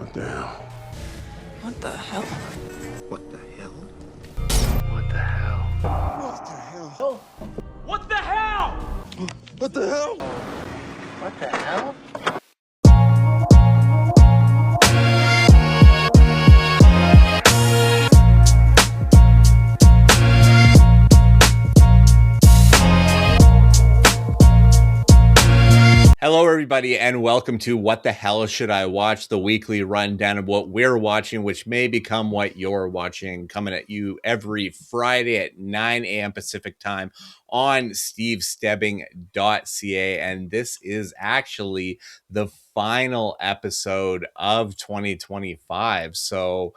What the hell? What the hell? What the hell? What the hell? What the hell? What the hell? What the hell? What the hell? Hello, everybody, and welcome to What the Hell Should I Watch? The weekly rundown of what we're watching, which may become what you're watching, coming at you every Friday at 9 a.m. Pacific time on stevestebbing.ca. And this is actually the final episode of 2025. So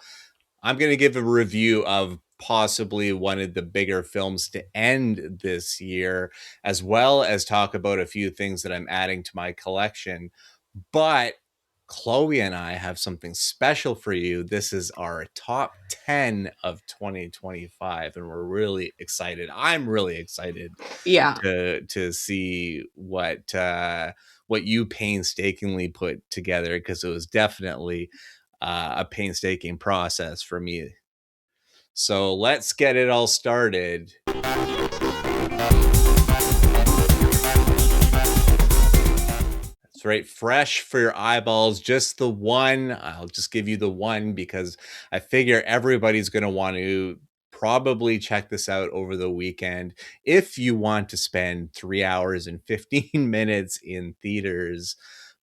I'm going to give a review of possibly one of the bigger films to end this year, as well as talk about a few things that I'm adding to my collection. But Chloe and I have something special for you. This is our top 10 of 2025, and we're really excited. I'm really excited Yeah. to see what you painstakingly put together, because it was definitely a painstaking process for me. So let's get it all started. That's right, fresh for your eyeballs, just the one. I'll just give you the one because I figure everybody's going to want to probably check this out over the weekend if you want to spend 3 hours and 15 minutes in theaters.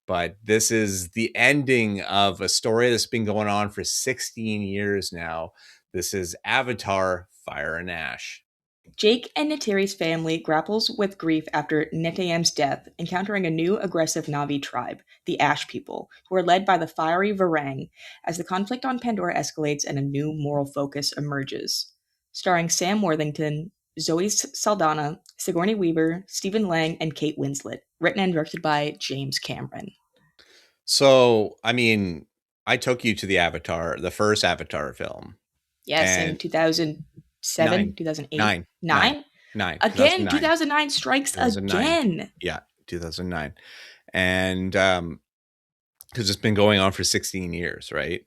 But this is the ending of a story that's been going on for 16 years now. This is Avatar: Fire and Ash. Jake and Neytiri's family grapples with grief after Neteyam's death, encountering a new aggressive Na'vi tribe, the Ash People, who are led by the fiery Varang, as the conflict on Pandora escalates and a new moral focus emerges. Starring Sam Worthington, Zoe Saldana, Sigourney Weaver, Stephen Lang, and Kate Winslet. Written and directed by James Cameron. So, I mean, I took you to the first Avatar film. Yes, in 2007, 2008. Nine? Again, 2009 strikes 2009. again. Yeah, 2009. And because it's been going on for 16 years, right?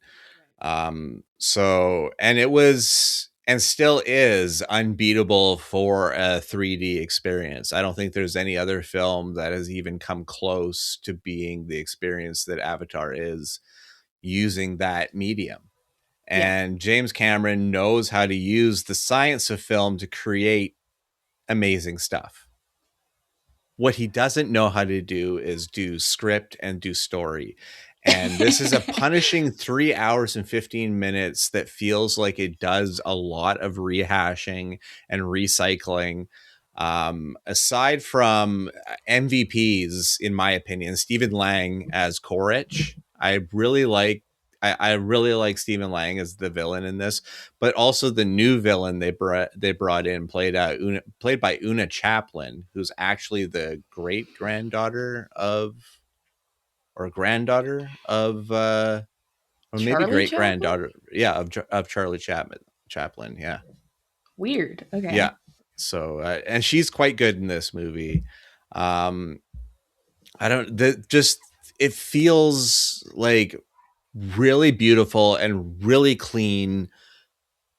So, and it was and still is unbeatable for a 3D experience. I don't think there's any other film that has even come close to being the experience that Avatar is using that medium. And James Cameron knows how to use the science of film to create amazing stuff. What he doesn't know how to do is do script and do story. And this is a punishing 3 hours and 15 minutes that feels like it does a lot of rehashing and recycling. Aside from MVPs, in my opinion, Stephen Lang as Korich, I really like Stephen Lang as the villain in this, but also the new villain they brought in, played by Una Chaplin, who's actually the granddaughter of or maybe great granddaughter, of Charlie Chaplin, yeah. Weird. Okay. Yeah. So and she's quite good in this movie. It feels like really beautiful and really clean.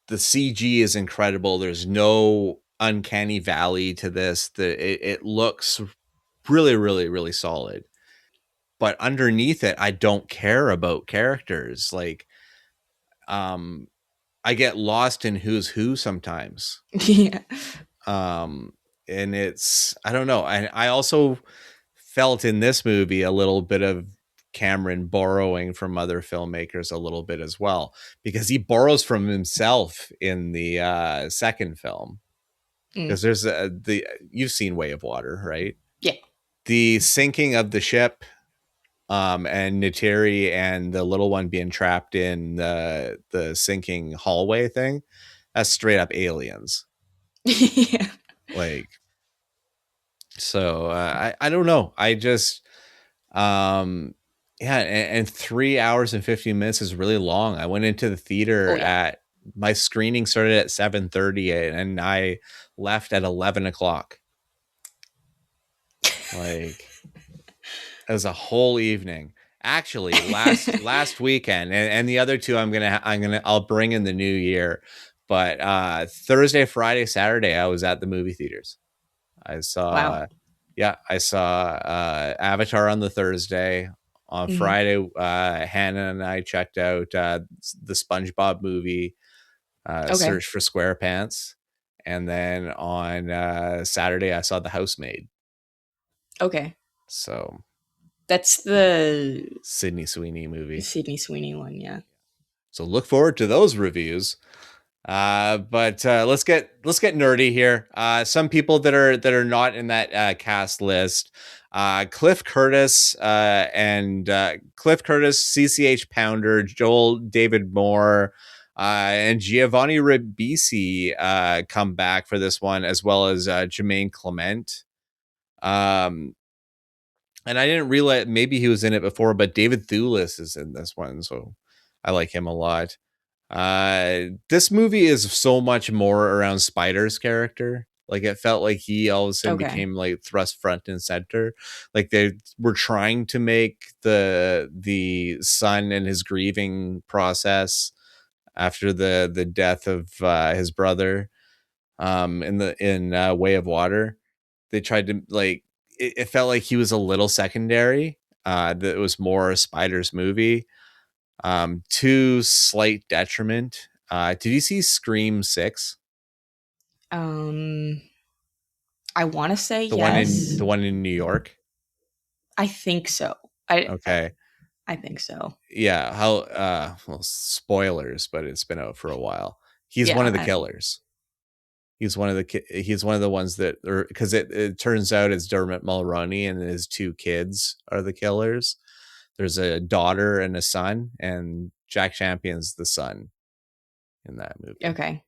The CG is incredible. There's no uncanny valley to this. It looks really, really, really solid. But underneath it, I don't care about characters. Like, I get lost in who's who sometimes. Yeah. And it's, I don't know. I also felt in this movie a little bit of Cameron borrowing from other filmmakers a little bit as well, because he borrows from himself in the second film. Because there's you've seen Way of Water, right? Yeah. The sinking of the ship, and Neytiri and the little one being trapped in the sinking hallway thing. That's straight up aliens. Yeah. Like, so I don't know. I just yeah, and 3 hours and 15 minutes is really long. I went into the theater at my screening started at 7:30 and I left at 11 o'clock. Like, it was a whole evening. Actually, last weekend, and the other two I'll bring in the new year. But Thursday, Friday, Saturday, I was at the movie theaters. I Wow. I saw Avatar on the Thursday. On Mhm. Friday, Hannah and I checked out the SpongeBob movie, Okay. Search for SquarePants, and then on Saturday, I saw The Housemaid. Okay. So That's the Sydney Sweeney movie. Sydney Sweeney one, yeah. So look forward to those reviews. But let's get nerdy here. Some people that are not in that cast list: Cliff Curtis, CCH Pounder, Joel David Moore, and Giovanni Ribisi come back for this one, as well as Jermaine Clement. And I didn't realize, maybe he was in it before, but David Thewlis is in this one, so I like him a lot. This movie is so much more around Spider's character. Like, it felt like he all of a sudden Okay. became like thrust front and center. Like, they were trying to make the son and his grieving process after the death of his brother in Way of Water. They tried to, like, it felt like he was a little secondary. That it was more a Spider's movie, to slight detriment. Did you see Scream 6? I want to say The yes. one in New York? I think so. I Okay. I think so. Yeah, how well, spoilers, but it's been out for a while. He's one of the killers. He's one of the ones that, because it turns out it's Dermot Mulroney and his two kids are the killers. There's a daughter and a son, and Jack Champion's the son in that movie. Okay.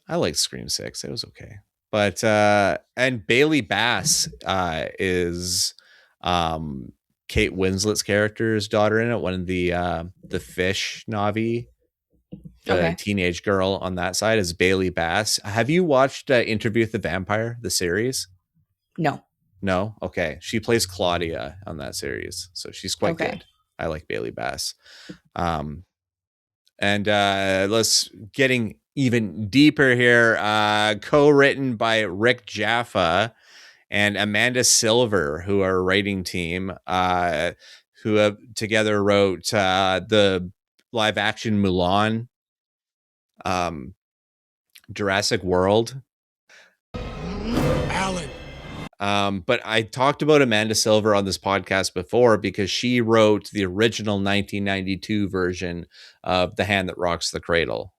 I like Scream 6. It was okay. But and Bailey Bass is Kate Winslet's character's daughter in it, one of the fish Navi. The teenage girl on that side is Bailey Bass. Have you watched Interview with the Vampire, the series? No. No? Okay. She plays Claudia on that series, so she's quite good. I like Bailey Bass. And let's getting even deeper here. Co-written by Rick Jaffa and Amanda Silver, who are a writing team, who have together wrote the live action Mulan, Jurassic World. Alan. But I talked about Amanda Silver on this podcast before because she wrote the original 1992 version of The Hand That Rocks the Cradle.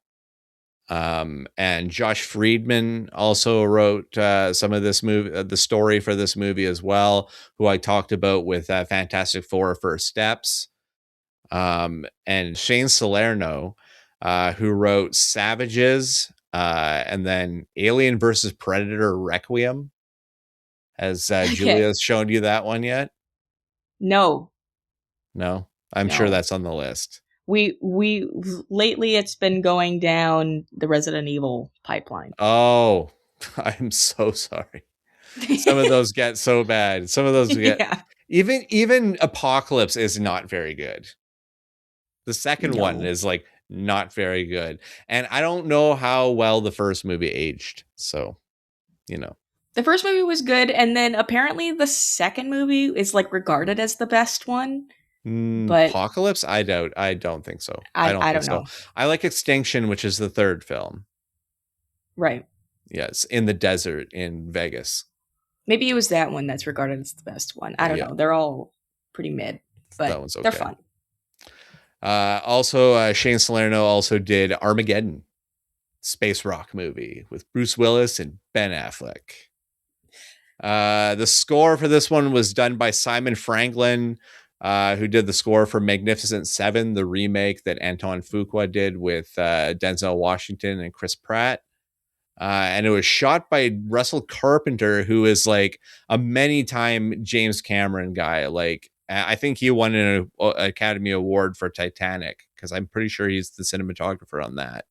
And Josh Friedman also wrote some of this movie, the story for this movie as well, who I talked about with Fantastic Four: First Steps. And Shane Salerno, who wrote Savages, and then Alien versus Predator Requiem. Has Julia's shown you that one yet? No. I'm sure that's on the list. We lately it's been going down the Resident Evil pipeline. Oh, I'm so sorry. Some of those get so bad. Some of those get even Apocalypse is not very good. The second one is like not very good. And I don't know how well the first movie aged. So, the first movie was good, and then apparently the second movie is like regarded as the best one. But Apocalypse, I doubt. I don't think so. I don't know. I like Extinction, which is the third film. Right. Yes, in the desert in Vegas. Maybe it was that one that's regarded as the best one. I don't know. They're all pretty mid, but that one's okay. They're fun. Also, Shane Salerno also did Armageddon, space rock movie with Bruce Willis and Ben Affleck. The score for this one was done by Simon Franklin, who did the score for Magnificent Seven, the remake that Anton Fuqua did with Denzel Washington and Chris Pratt. And it was shot by Russell Carpenter, who is like a many-time James Cameron guy. Like, I think he won an Academy Award for Titanic, because I'm pretty sure he's the cinematographer on that.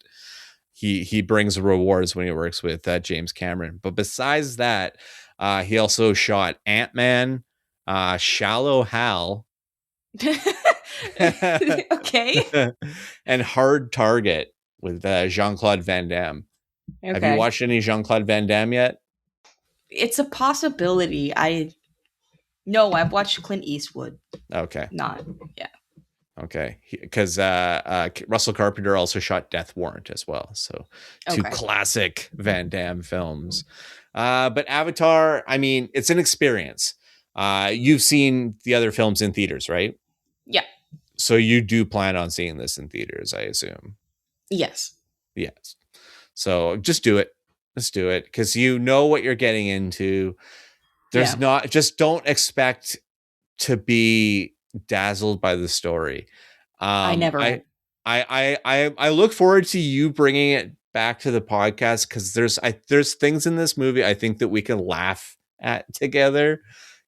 He brings rewards when he works with James Cameron. But besides that, he also shot Ant-Man, Shallow Hal, Okay. And Hard Target with Jean-Claude Van Damme. Have you Okay. watched any Jean-Claude Van Damme yet? It's a possibility. No, I've watched Clint Eastwood. Okay. Not, yeah. Okay. Because Russell Carpenter also shot Death Warrant as well. So two Okay. classic Van Damme films. But Avatar, I mean, it's an experience. You've seen the other films in theaters, right? Yeah. So you do plan on seeing this in theaters, I assume. Yes. Yes. So just do it. Just do it because you know what you're getting into. There's not, just don't expect to be dazzled by the story. I never am. I look forward to you bringing it back to the podcast because there's things in this movie I think that we can laugh at together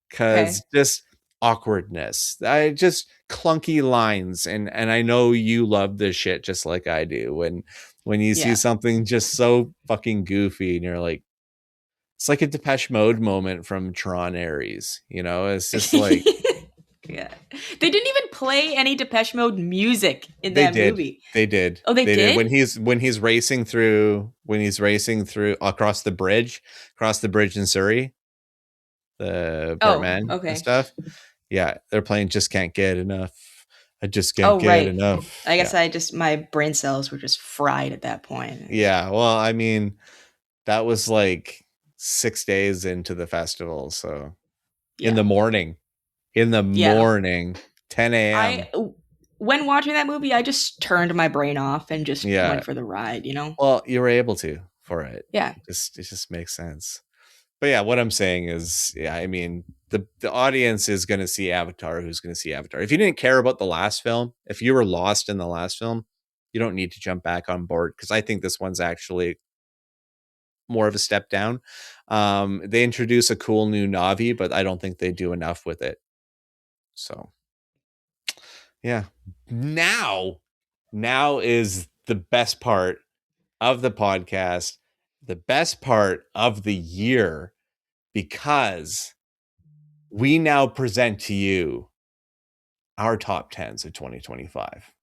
because just awkwardness, I just clunky lines, and I know you love this shit just like I do when you see something just so fucking goofy and you're like, it's like a Depeche Mode moment from Tron Ares, you know? It's just like yeah. They didn't even play any Depeche Mode music in they that did. movie. They did. Oh, they did? When he's racing through across the bridge in Surrey, the Portman and stuff. Yeah, they're playing Just Can't Get Enough. I just can't get enough. I guess my brain cells were just fried at that point. Yeah, well, I mean, that was like 6 days into the festival, so in the morning, 10 a.m. When watching that movie, I just turned my brain off and just went for the ride, you know? Well, you were able to for it. Yeah. It just makes sense. But yeah, what I'm saying is, yeah, I mean, the audience is going to see Avatar. Who's going to see Avatar? If you didn't care about the last film, if you were lost in the last film, you don't need to jump back on board because I think this one's actually more of a step down. They introduce a cool new Navi, but I don't think they do enough with it. So, yeah. Now is the best part of the podcast, the best part of the year, because we now present to you our top 10s of 2025.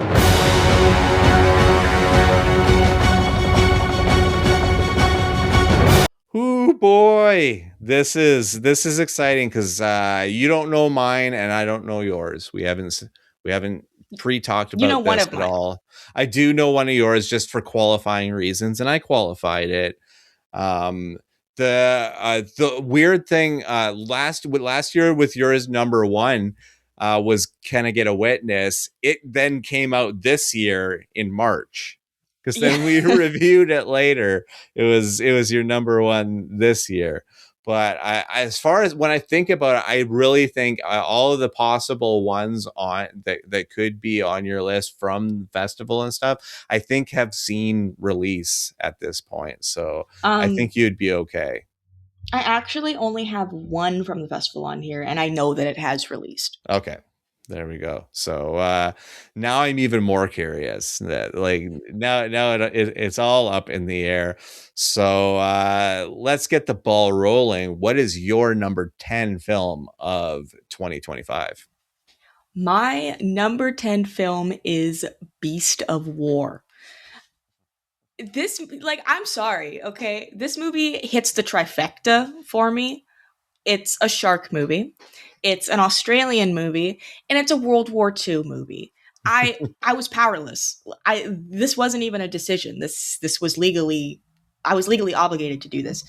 Ooh boy, this is exciting because you don't know mine and I don't know yours. We haven't pre-talked about this at all. I do know one of yours just for qualifying reasons, and I qualified it. The weird thing last year with yours number one was Can I Get a Witness? It then came out this year in March because then we reviewed it later. It was your number one this year. But as far as when I think about it, I really think all of the possible ones on that could be on your list from the festival and stuff, I think have seen release at this point. So I think you'd be okay. I actually only have one from the festival on here, and I know that it has released. Okay. There we go. So now I'm even more curious. That like now it's all up in the air. So let's get the ball rolling. What is your number 10 film of 2025? My number 10 film is Beast of War. This, like, I'm sorry, okay? This movie hits the trifecta for me. It's a shark movie. It's an Australian movie, and it's a World War II movie. I was powerless. This wasn't even a decision. This was I was legally obligated to do this.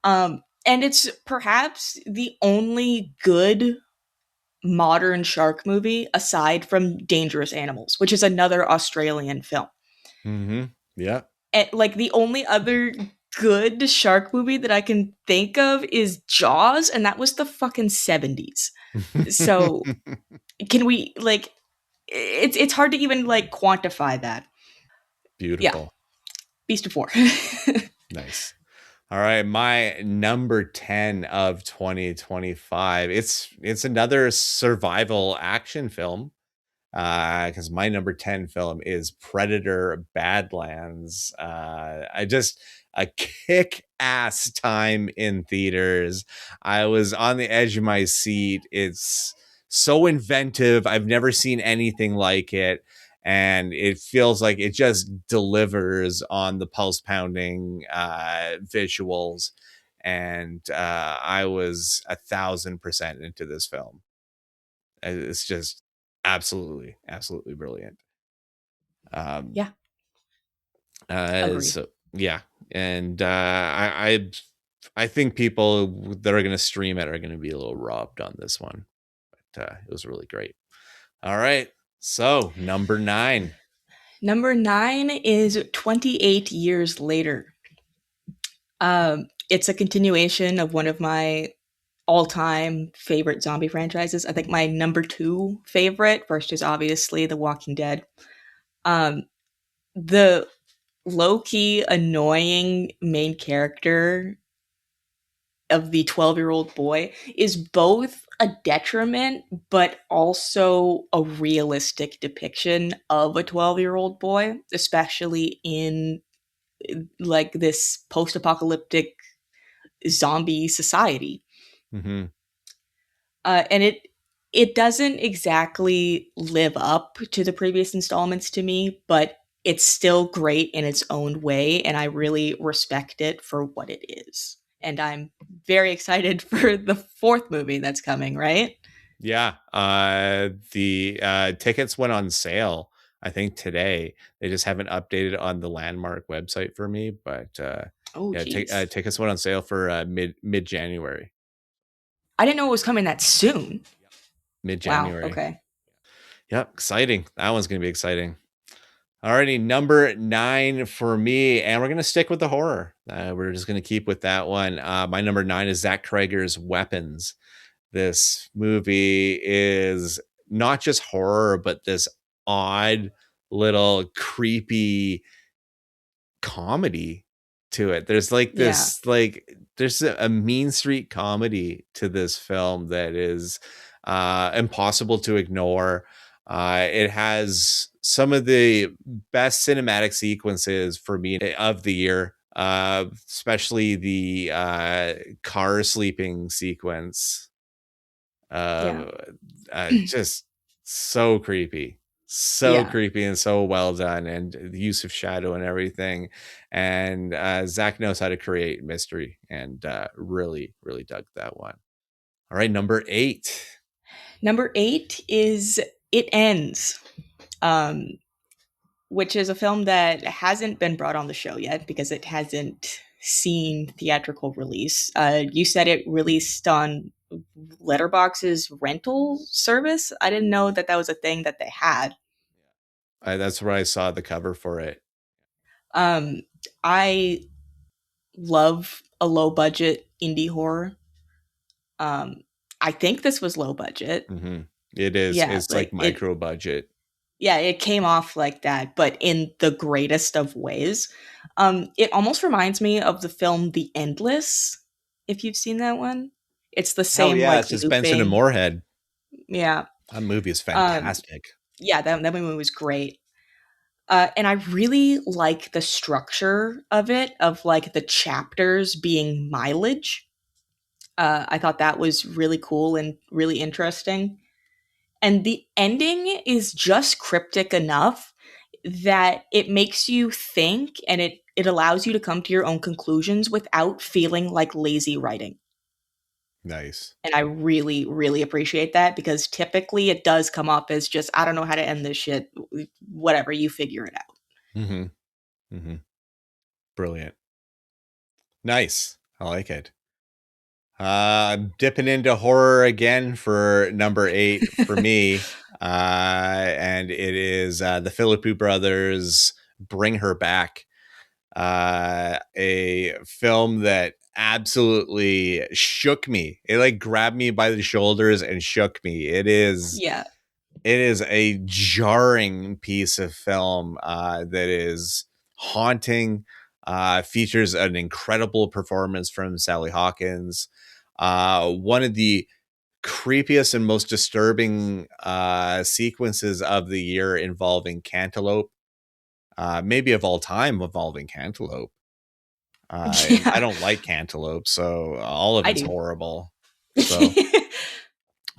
And it's perhaps the only good modern shark movie aside from Dangerous Animals, which is another Australian film. Mm-hmm. Yeah. And like the only other good shark movie that I can think of is Jaws, and that was the fucking 70s. So can we like it's hard to even like quantify that. Beautiful. Yeah. Beast of War. Nice. All right, my number 10 of 2025. It's another survival action film. Because my number 10 film is Predator Badlands. A kick-ass time in theaters. I was on the edge of my seat. It's so inventive. I've never seen anything like it. And it feels like it just delivers on the pulse pounding visuals. And I was 1,000% into this film. It's just absolutely brilliant. Yeah. Agreed. So yeah, and I think people that are going to stream it are going to be a little robbed on this one, but it was really great. All right, so number 9. Number 9 is 28 Years Later. It's a continuation of one of my all-time favorite zombie franchises. I think my number 2 favorite, first is obviously The Walking Dead. The low-key annoying main character of the 12-year-old boy is both a detriment but also a realistic depiction of a 12-year-old boy, especially in like this post-apocalyptic zombie society. Mm-hmm. And it doesn't exactly live up to the previous installments to me, but it's still great in its own way, and I really respect it for what it is. And I'm very excited for the 4th movie that's coming, right? Yeah, the tickets went on sale, I think today. They just haven't updated on the Landmark website for me, but Oh, yeah, geez. tickets went on sale for mid January. I didn't know it was coming that soon. Mid Wow, January. okay. Yep, exciting. That one's gonna be exciting. Alrighty, number 9 for me, and we're gonna stick with the horror. We're just gonna keep with that one. My number 9 is Zach Cregger's Weapons. This movie is not just horror, but this odd little creepy comedy to it. There's like this, there's a mean street comedy to this film that is impossible to ignore. It has some of the best cinematic sequences for me of the year, especially the car sleeping sequence. Just so creepy, creepy and so well done, and the use of shadow and everything. And Zach knows how to create mystery, and really dug that one. All right, number 8. Number 8 is It Ends, which is a film that hasn't been brought on the show yet because it hasn't seen theatrical release. You said it released on Letterboxd's rental service. I didn't know that was a thing that they had. That's where I saw the cover for it. I love a low budget indie horror. I think this was low budget. Mm-hmm. It is. Yeah, it's like micro budget. Yeah, it came off like that, but in the greatest of ways. It almost reminds me of the film The Endless, if you've seen that one. It's the same. Oh, yeah, like, it's just Benson and Moorhead. Yeah. That movie is fantastic. Yeah, that movie was great. And I really like the structure of it, of like the chapters being mileage. I thought that was really cool and really interesting. And the ending is just cryptic enough that it makes you think, and it allows you to come to your own conclusions without feeling like lazy writing. Nice. And I really appreciate that, because typically it does come up as just, I don't know how to end this shit. Whatever, you figure it out. Mm-hmm. Mm-hmm. Brilliant. Nice. I like it. I'm dipping into horror again for number 8 for me. And it is the Philippou brothers' Bring Her Back. A film that absolutely shook me. It like grabbed me by the shoulders and shook me. It is a jarring piece of film that is haunting. Features an incredible performance from Sally Hawkins. One of the creepiest and most disturbing sequences of the year involving cantaloupe. Maybe of all time involving cantaloupe. I don't like cantaloupe, so all of it's horrible. So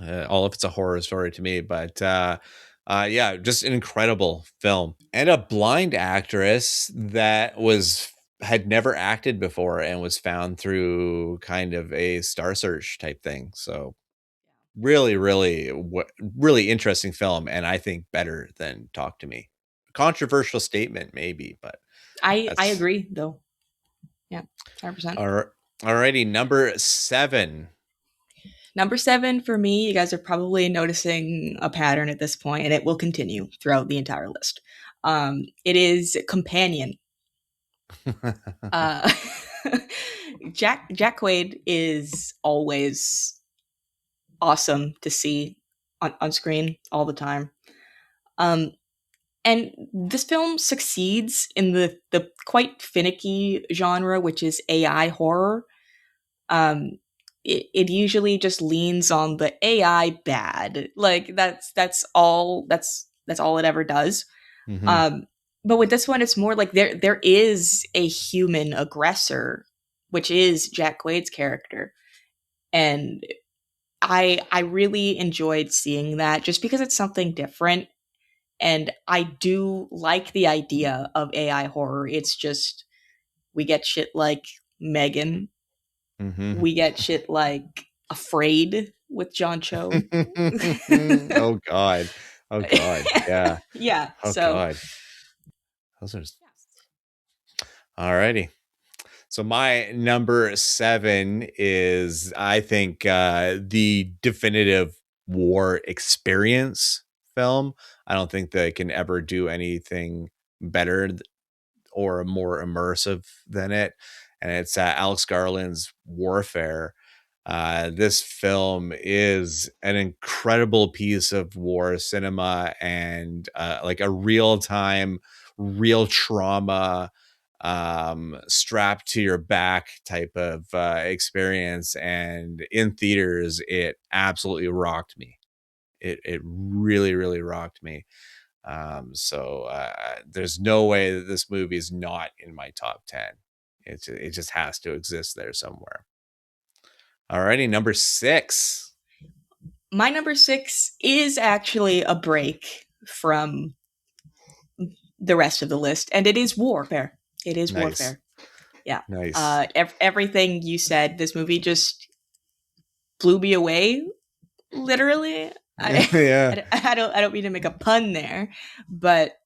all of it's a horror story to me, but yeah, just an incredible film, and a blind actress that had never acted before and was found through kind of a Star Search type thing. So really, really, really interesting film, and I think better than Talk to Me. Controversial statement, maybe, but I that's agree though. Yeah, 100%. alrighty. Number 7. Number 7 for me, you guys are probably noticing a pattern at this point, and it will continue throughout the entire list. It is Companion. Uh, Jack Quaid is always awesome to see on screen all the time. Um, and this film succeeds in the quite finicky genre, which is AI horror. Um, it usually just leans on the AI bad. Like that's all it ever does. Hmm. Um, but with this one, it's more like there is a human aggressor, which is Jack Quaid's character, and I really enjoyed seeing that just because it's something different, and I do like the idea of AI horror. It's just we get shit like Megan, Hmm. we get shit like Afraid with John Cho. Oh God. Oh God. Yeah. Yeah, Oh so God. Those are alrighty. So my number 7 is, I think, the definitive war experience film. I don't think they can ever do anything better or more immersive than it. And it's Alex Garland's Warfare. This film is an incredible piece of war cinema, and like a real time, real trauma, strapped to your back type of experience. And in theaters, it absolutely rocked me. It really, really rocked me. So there's no way that this movie is not in my top 10. It just has to exist there somewhere. Alrighty, number 6. my number 6 is actually a break from the rest of the list, and it is Warfare. It is Nice. Warfare. Yeah. Nice. Everything you said, this movie just blew me away. Literally, Yeah. I don't mean to make a pun there, but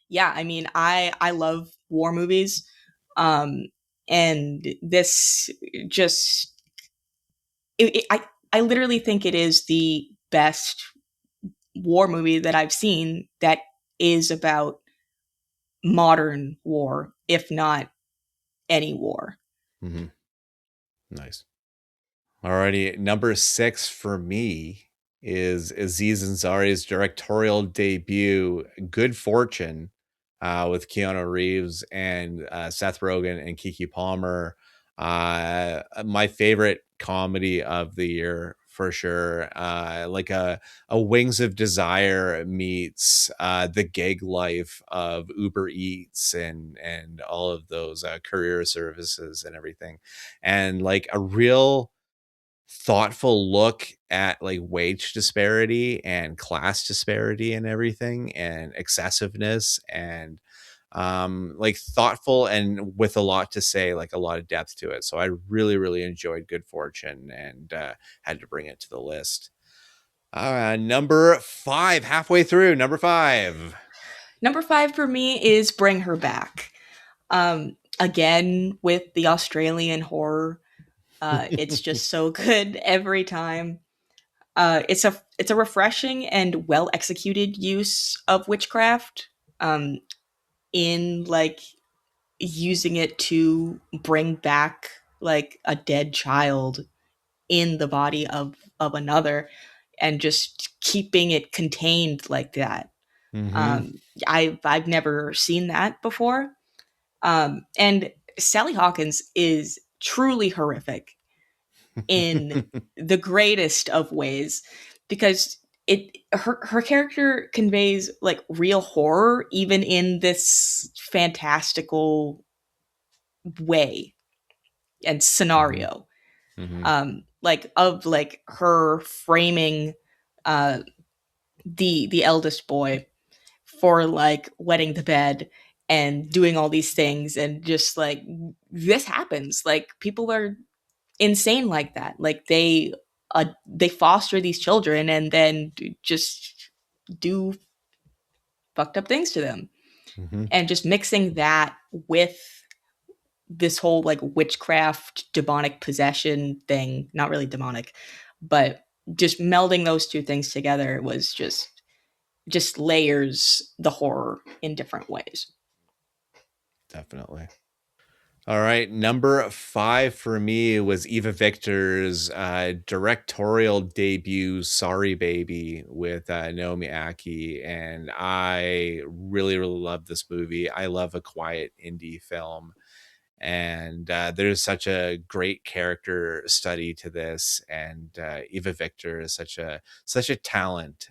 yeah, I mean, I love war movies, um, and this just I literally think it is the best war movie that I've seen that is about modern war, if not any war. Hmm. Nice. Alrighty, number 6 for me is Aziz Ansari's directorial debut, Good Fortune, with Keanu Reeves and Seth Rogen and Kiki Palmer. My favorite comedy of the year for sure. Like a Wings of Desire meets the gig life of Uber Eats and all of those courier services and everything, and like a real thoughtful look at like wage disparity and class disparity and everything, and excessiveness, and like thoughtful and with a lot to say, like a lot of depth to it. So I really, really enjoyed Good Fortune, and had to bring it to the list. Number 5, halfway through. Number 5. Number 5 for me is Bring Her Back. Again with the Australian horror, it's just so good every time. It's a refreshing and well executed use of witchcraft, um, in like using it to bring back like a dead child in the body of another, and just keeping it contained like that. Mm-hmm. I've never seen that before. And Sally Hawkins is truly horrific in the greatest of ways, because her character conveys like real horror even in this fantastical way and Mm-hmm. scenario. like of like her framing the eldest boy for like wetting the bed and doing all these things, and just like this happens, like people are insane like that, like they foster these children and then just do fucked up things to them. Mm-hmm. And just mixing that with this whole like witchcraft demonic possession thing, not really demonic, but just melding those two things together was just layers the horror in different ways. Definitely. All right, number 5 for me was Eva Victor's directorial debut, Sorry Baby, with Naomi Aki, and I really, really love this movie. I love a quiet indie film, and there's such a great character study to this, and Eva Victor is such a talent.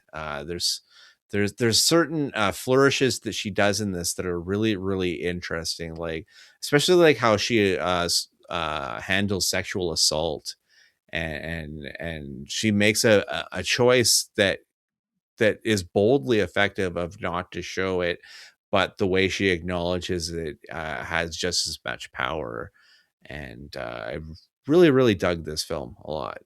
There's certain flourishes that she does in this that are really, really interesting, like especially like how she handles sexual assault, and she makes a choice that is boldly effective of not to show it, but the way she acknowledges it has just as much power. And I really, really dug this film a lot.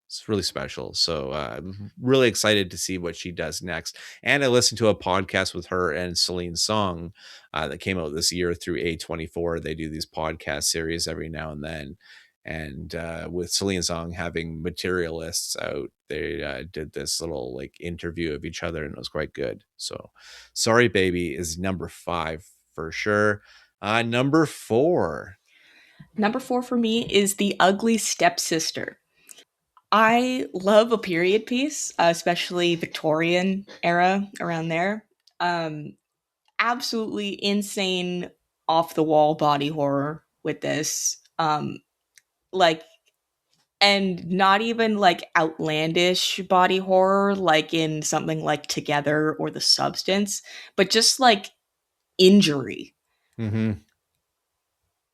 It's really special. So I'm really excited to see what she does next. And I listened to a podcast with her and Celine Song that came out this year through A24. They do these podcast series every now and then. And with Celine Song having Materialists out, they did this little like interview of each other, and it was quite good. So Sorry Baby is number 5 for sure. Number 4. Number 4 for me is The Ugly Stepsister. I love a period piece, especially Victorian era around there. Absolutely insane, off the wall body horror with this. Like, and not even like outlandish body horror, like in something like Together or The Substance, but just like injury. Mm-hmm.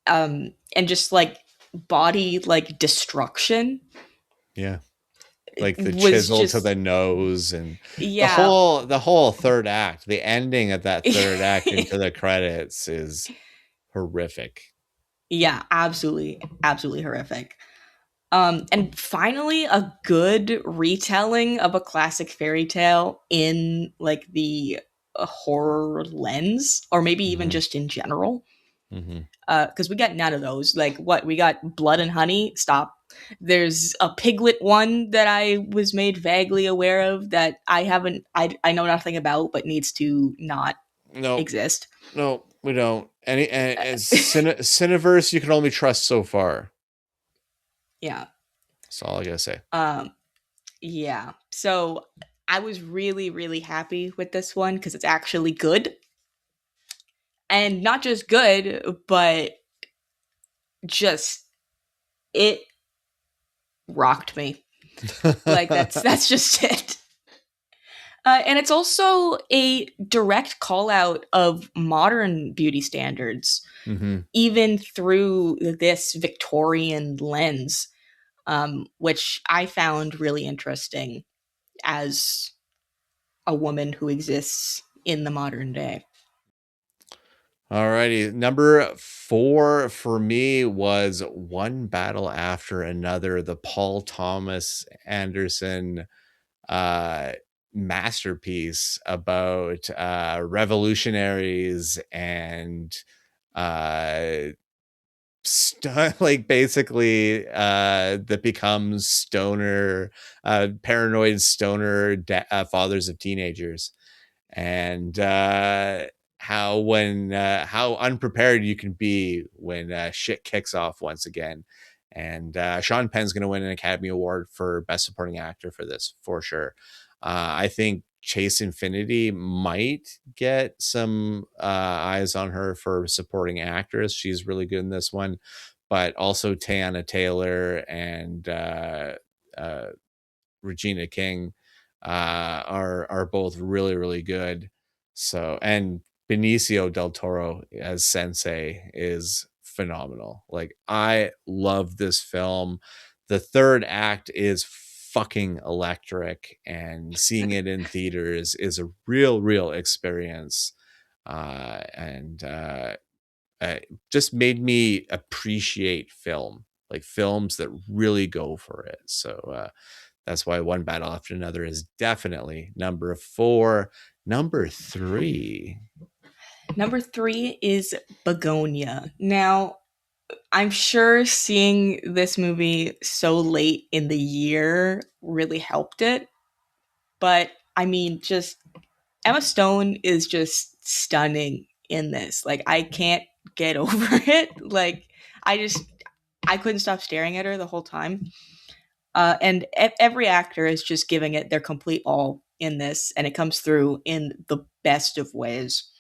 And just like body like destruction. Yeah. Like the Was chisel to just, the nose, and yeah, the whole third act, the ending of that third act into the credits is horrific. yeah, absolutely horrific. And finally, a good retelling of a classic fairy tale in like the horror lens, or maybe even Mm-hmm. just in general. Mm-hmm. Because we got none of those. Like, what we got? Blood and Honey. Stop. There's a Piglet one that I was made vaguely aware of that I haven't. I know nothing about, but needs to not No, exist. no, we don't. And Cineverse, you can only trust so far. Yeah. That's all I gotta say. Yeah. So I was really, really happy with this one because it's actually good. And not just good, but just it rocked me. Like that's just it. And it's also a direct call out of modern beauty standards, Mm-hmm. even through this Victorian lens, which I found really interesting as a woman who exists in the modern day. Alrighty. Number 4 for me was One Battle After Another, the Paul Thomas Anderson uh masterpiece about revolutionaries and uh like basically that becomes stoner paranoid stoner fathers of teenagers, and how unprepared you can be when shit kicks off once again. And Sean Penn's going to win an Academy Award for Best Supporting Actor for this, for sure. I think Chase Infinity might get some eyes on her for supporting actress. She's really good in this one, but also Teyana Taylor and Regina King are both really, really good. So, and Benicio del Toro as Sensei is phenomenal. Like, I love this film. The third act is fucking electric, and seeing it in theaters is a real experience. And just made me appreciate film, like films that really go for it. So that's why One Battle After Another is definitely number 4. Number 3. Number 3 is Begonia. Now, I'm sure seeing this movie so late in the year really helped it. But I mean, just Emma Stone is just stunning in this. Like, I can't get over it. Like, I couldn't stop staring at her the whole time. And every actor is just giving it their complete all in this, and it comes through in the best of ways.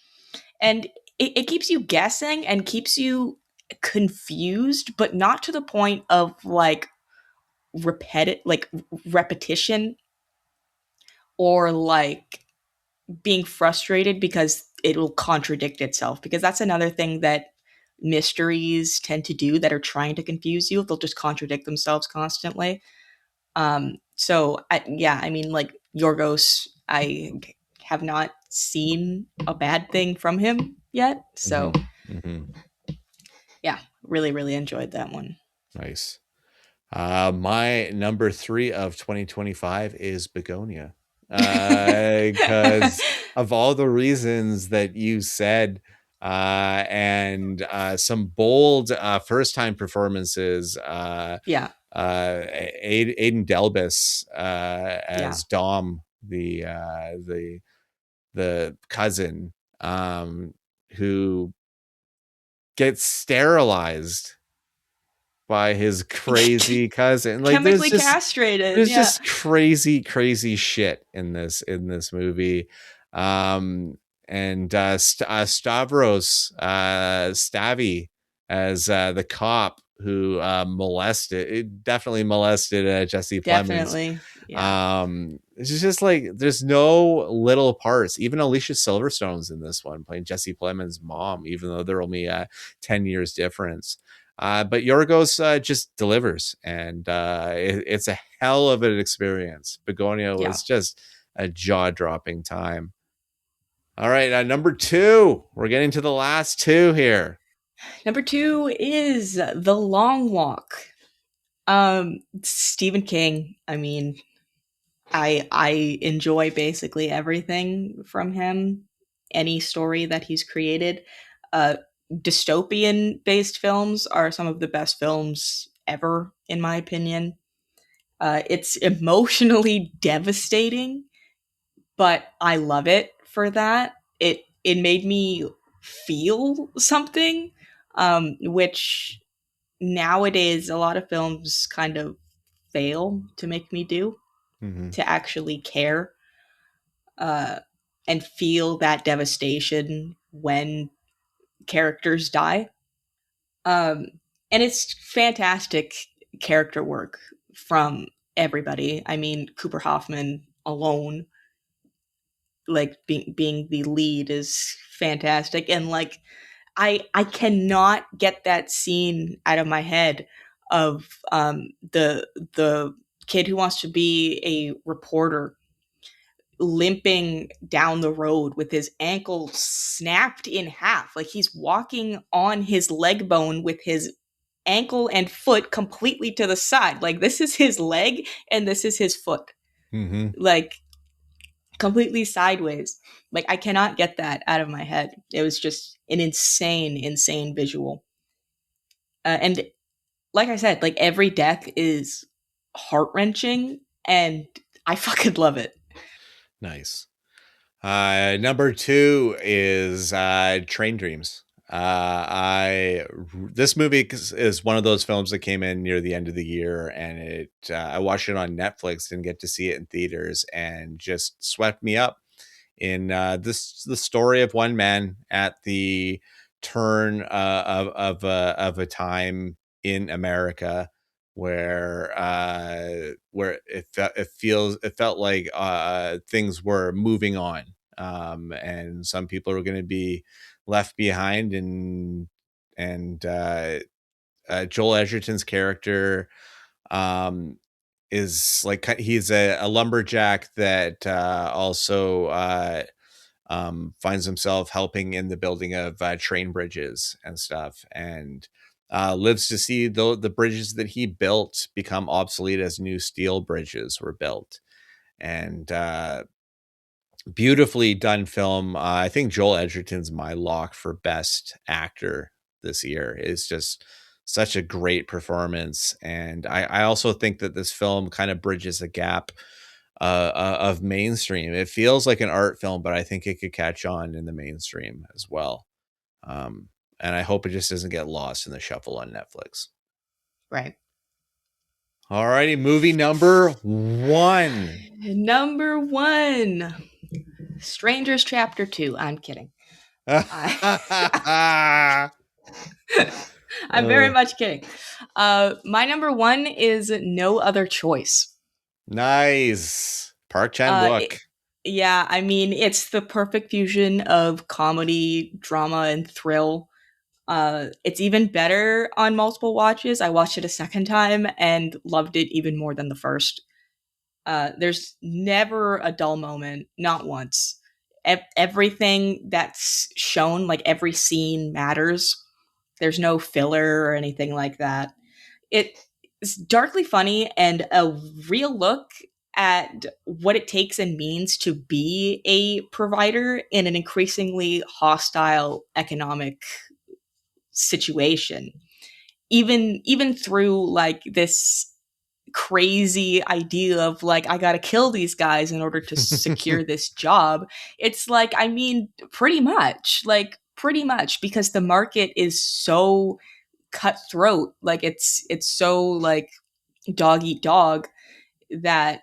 And it keeps you guessing and keeps you confused, but not to the point of like repetition, or like being frustrated because it'll contradict itself, because that's another thing that mysteries tend to do that are trying to confuse you. They'll just contradict themselves constantly. I mean, like Yorgos, I have not seen a bad thing from him yet. So yeah, really enjoyed that one. Nice. My number 3 of 2025 is Begonia. Because of all the reasons that you said, and some bold first time performances. Aiden Delbus as Dom, the cousin, who gets sterilized by his crazy cousin. Like, chemically castrated. There's just crazy shit in this movie. And Stavros Stavi as the cop who definitely molested Jesse Plemons. Definitely. Yeah. It's just like, there's no little parts. Even Alicia Silverstone's in this one, playing Jesse Plemons' mom, even though they're only 10 years difference. But Yorgos just delivers, and it's a hell of an experience. Begonia was just a jaw-dropping time. All right, number 2. We're getting to the last 2 here. Number 2 is The Long Walk. Stephen King. I mean, I enjoy basically everything from him. Any story that he's created. Dystopian based films are some of the best films ever, in my opinion. It's emotionally devastating, but I love it for that. It made me feel something, which nowadays a lot of films kind of fail to make me do, to actually care and feel that devastation when characters die. And it's fantastic character work from everybody. I mean, Cooper Hoffman alone, like being the lead, is fantastic. And like, I cannot get that scene out of my head of the kid who wants to be a reporter limping down the road with his ankle snapped in half. Like, he's walking on his leg bone with his ankle and foot completely to the side. Like, this is his leg and this is his foot. Like, completely sideways. Like, I cannot get that out of my head. It was just an insane visual. And like I said, like, every death is heart-wrenching, and I fucking love it. Nice. Number 2 is Train Dreams. This movie is one of those films that came in near the end of the year, and I watched it on Netflix, didn't get to see it in theaters, and just swept me up. In the story of one man at the turn of a time in America where it felt like things were moving on, and some people were going to be left behind, and and Joel Edgerton's character is like, he's a lumberjack that also finds himself helping in the building of train bridges and stuff, and lives to see the bridges that he built become obsolete as new steel bridges were built. And beautifully done film. I think Joel Edgerton's my lock for best actor this year. Is just such a great performance, and I also think that this film kind of bridges the gap of mainstream. It feels like an art film, but I think it could catch on in the mainstream as well. And I hope it just doesn't get lost in the shuffle on Netflix. Right. Alrighty, movie number 1. Number 1, Strangers Chapter 2. I'm kidding. I'm very much kidding. My number 1 is No Other Choice. Nice. Park Chan-wook. Yeah, I mean, it's the perfect fusion of comedy, drama, and thrill. It's even better on multiple watches. I watched it a second time and loved it even more than the first. There's never a dull moment, not once. Everything that's shown, like every scene matters. There's no filler or anything like that. It's darkly funny and a real look at what it takes and means to be a provider in an increasingly hostile economic situation. Even through like this crazy idea of like, I gotta kill these guys in order to secure this job. It's like, I mean, pretty much because the market is so cutthroat. Like it's so like dog eat dog that,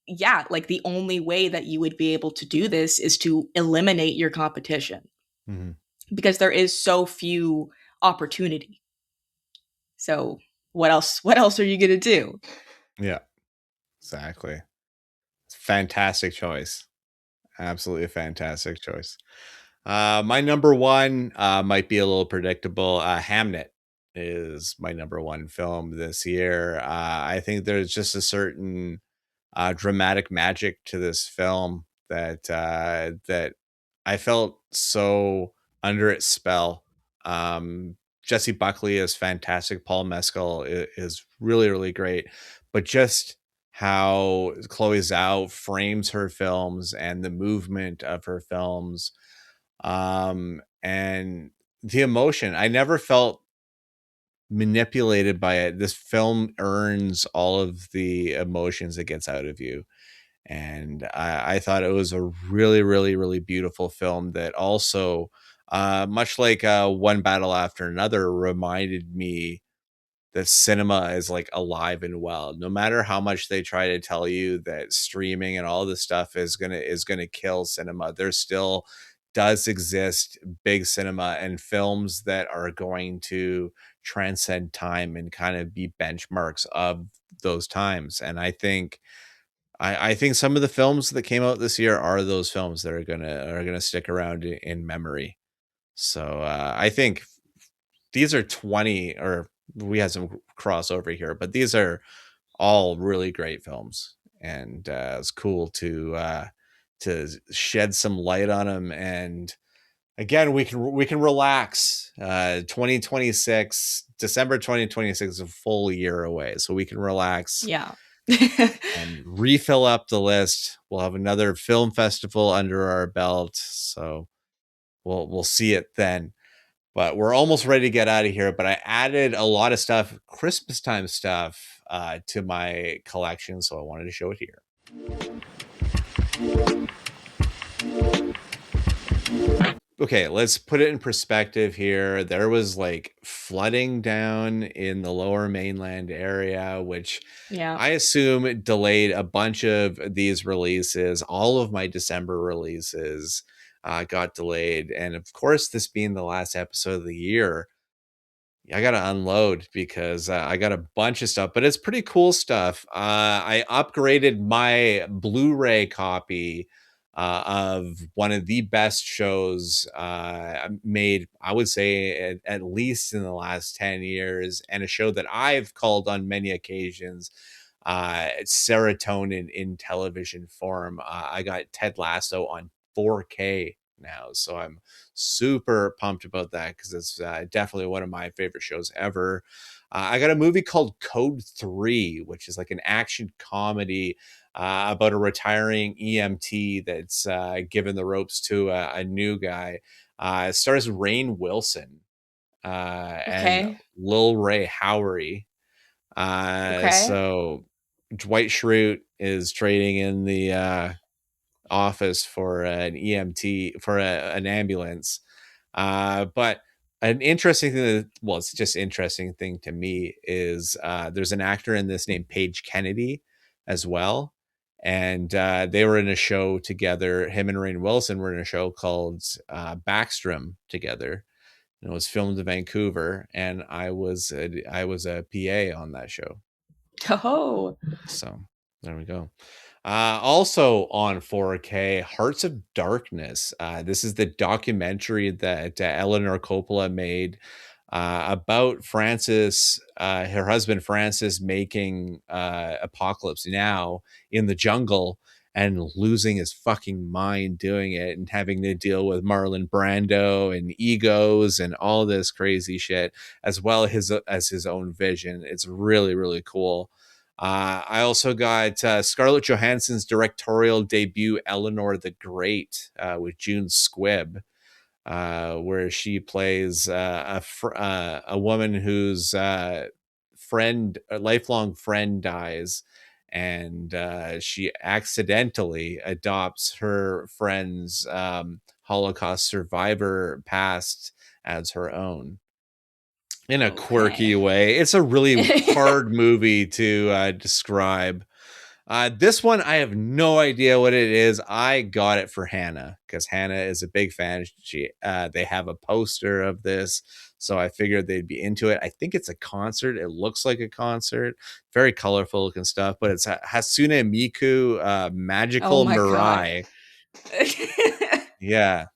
yeah, like the only way that you would be able to do this is to eliminate your competition. Mm-hmm. Because there is so few opportunity. So what else are you going to do? Yeah, exactly. Fantastic choice. Absolutely a fantastic choice. My number 1 might be a little predictable. Hamnet is my number 1 film this year. I think there's just a certain dramatic magic to this film that I felt so under its spell. Jesse Buckley is fantastic. Paul Mescal is really, really great. But just how Chloe Zhao frames her films and the movement of her films, and the emotion, I never felt manipulated by it. This film earns all of the emotions it gets out of you. And I thought it was a really, really, really beautiful film that also, much like One Battle After Another, reminded me that cinema is like alive and well. No matter how much they try to tell you that streaming and all this stuff is gonna kill cinema, there still does exist big cinema and films that are going to transcend time and kind of be benchmarks of those times. And I think some of the films that came out this year are those films that are gonna stick around in memory. So I think these are 20, or we had some crossover here, but these are all really great films, and it's cool to shed some light on them. And again, we can relax. 2026, December 2026 is a full year away, so we can relax. Yeah. And refill up the list. We'll have another film festival under our belt, so we'll see it then. But we're almost ready to get out of here. But I added a lot of stuff, Christmas time stuff, to my collection, so I wanted to show it here. Okay, let's put it in perspective here. There was like flooding down in the lower mainland area, which I assume delayed a bunch of these releases. All of my December releases got delayed. And of course, this being the last episode of the year, I got to unload because I got a bunch of stuff, but it's pretty cool stuff. I upgraded my Blu-ray copy of one of the best shows made, I would say, at least in the last 10 years, and a show that I've called on many occasions serotonin in television form. I got Ted Lasso on 4K now, so I'm super pumped about that because it's definitely one of my favorite shows ever. I got a movie called Code 3, which is like an action comedy about a retiring EMT that's given the ropes to a new guy. It stars Rainn Wilson and Okay. Lil Ray Howery. Okay. So Dwight Schrute is trading in the office for an EMT for an ambulance. But an interesting thing well, it's just interesting thing to me is there's an actor in this named Paige Kennedy as well. And they were in a show together. Him and Rainn Wilson were in a show called Backstrom together. And it was filmed in Vancouver, and I was a PA on that show. Oh. So there we go. Also on 4K, Hearts of Darkness. This is the documentary that Eleanor Coppola made about Francis, her husband Francis, making Apocalypse Now in the jungle and losing his fucking mind doing it and having to deal with Marlon Brando and egos and all this crazy shit, as well as his own vision. It's really, really cool. I also got Scarlett Johansson's directorial debut, Eleanor the Great, with June Squibb, where she plays a woman whose a lifelong friend dies, and she accidentally adopts her friend's Holocaust survivor past as her own in a quirky way. It's a really hard movie to describe. This one, I have no idea what it is. I got it for Hannah because Hannah is a big fan. They have a poster of this, so I figured they'd be into it. I think it's a concert. It looks like a concert, very colorful looking stuff. But it's Hatsune Miku, Magical Oh my God. Mirai. Yeah.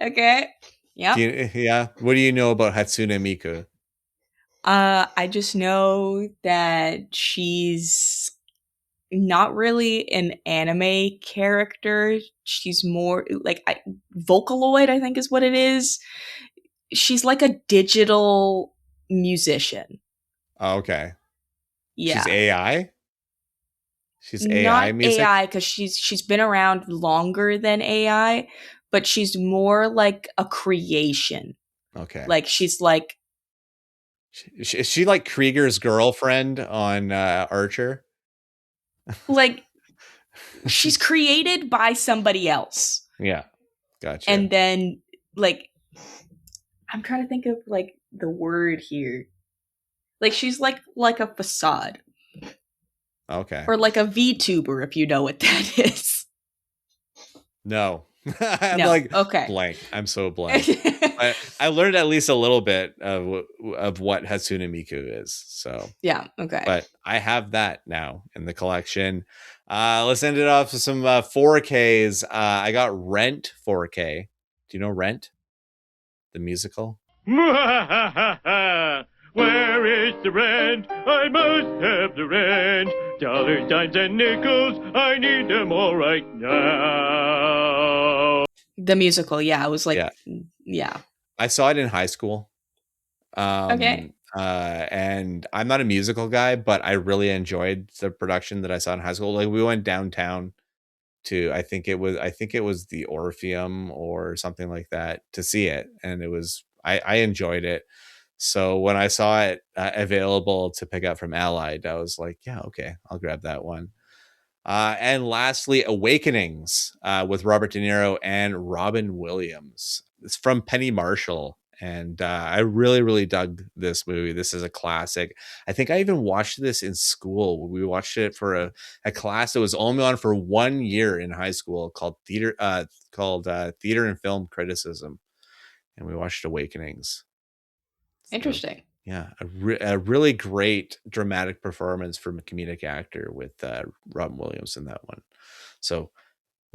Okay. Yep. Yeah. What do you know about Hatsune Miku? I just know that she's not really an anime character. She's more like Vocaloid, I think is what it is. She's like a digital musician. Oh, okay. Yeah. She's AI? She's Not AI music? AI because she's been around longer than AI, but she's more like a creation. Okay. Like she's like Is she like Krieger's girlfriend on Archer? like she's created by somebody else. Yeah. Gotcha. And then like I'm trying to think of like the word here. Like she's like a facade. Okay. Or like a VTuber, if you know what that is. No. I'm No. like Okay. blank. I'm so blank. I learned at least a little bit of what Hatsune Miku is. So yeah. Okay. But I have that now in the collection. Let's end it off with some 4Ks. I got Rent 4K. Do you know Rent? The musical? Where is the rent? I must have the rent. Dollars, dimes, and nickels. I need them all right now. The musical, yeah. I was like, yeah. I saw it in high school. Okay. And I'm not a musical guy, but I really enjoyed the production that I saw in high school. Like we went downtown to, I think it was the Orpheum or something like that to see it, and it was I enjoyed it. So when I saw it available to pick up from Allied, I was like, yeah, okay, I'll grab that one. And lastly, Awakenings with Robert De Niro and Robin Williams. It's from Penny Marshall. And I really, really dug this movie. This is a classic. I think I even watched this in school. We watched it for a class that was only on for 1 year in high school called Theater and Film Criticism. And we watched Awakenings. Interesting. Yeah, a really great dramatic performance from a comedic actor with Robin Williams in that one. So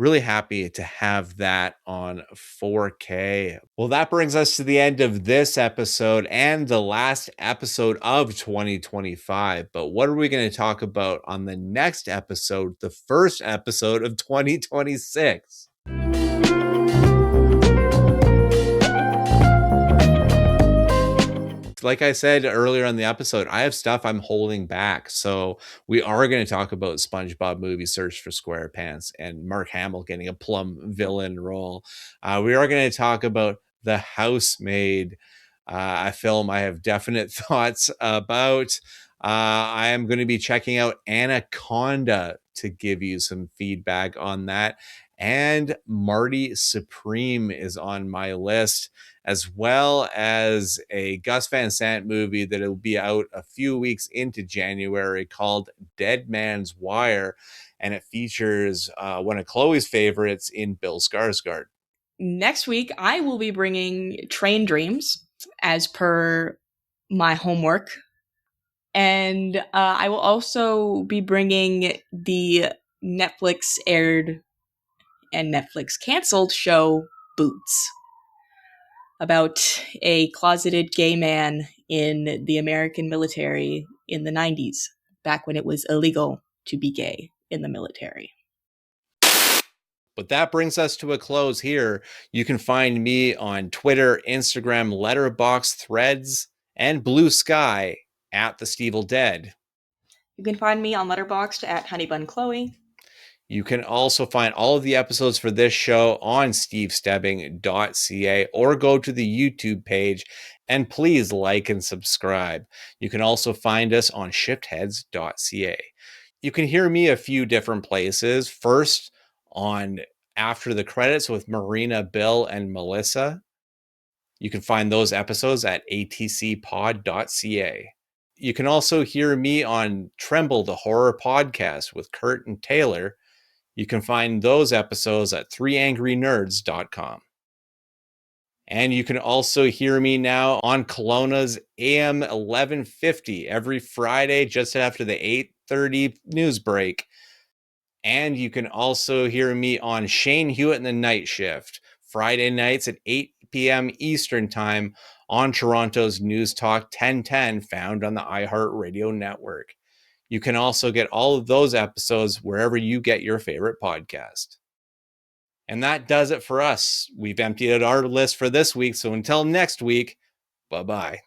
Really happy to have that on 4K. Well, that brings us to the end of this episode and the last episode of 2025. But what are we going to talk about on the next episode, the first episode of 2026? Like I said earlier on the episode, I have stuff I'm holding back. So we are going to talk about SpongeBob Movie Search for SquarePants and Mark Hamill getting a plum villain role. We are going to talk about The Housemaid, a film I have definite thoughts about. I am going to be checking out Anaconda to give you some feedback on that. And Marty Supreme is on my list, as well as a Gus Van Sant movie that will be out a few weeks into January called Dead Man's Wire. And it features one of Chloe's favorites in Bill Skarsgård. Next week, I will be bringing Train Dreams as per my homework. And I will also be bringing the Netflix aired and Netflix canceled show Boots, about a closeted gay man in the American military in the 90s, back when it was illegal to be gay in the military. But that brings us to a close here. You can find me on Twitter, Instagram, Letterboxd, Threads, and Blue Sky at The Stevel Dead. You can find me on Letterboxd at HoneyBunChloe. You can also find all of the episodes for this show on stevestebbing.ca or go to the YouTube page and please like and subscribe. You can also find us on shiftheads.ca. You can hear me a few different places. First, on After the Credits with Marina, Bill, and Melissa. You can find those episodes at atcpod.ca. You can also hear me on Tremble, the Horror Podcast with Kurt and Taylor. You can find those episodes at 3angrynerds.com. And you can also hear me now on Kelowna's AM 1150 every Friday just after the 8:30 news break. And you can also hear me on Shane Hewitt and the Night Shift, Friday nights at 8 p.m. Eastern Time on Toronto's News Talk 1010, found on the iHeartRadio network. You can also get all of those episodes wherever you get your favorite podcast. And that does it for us. We've emptied out our list for this week, so until next week, bye-bye.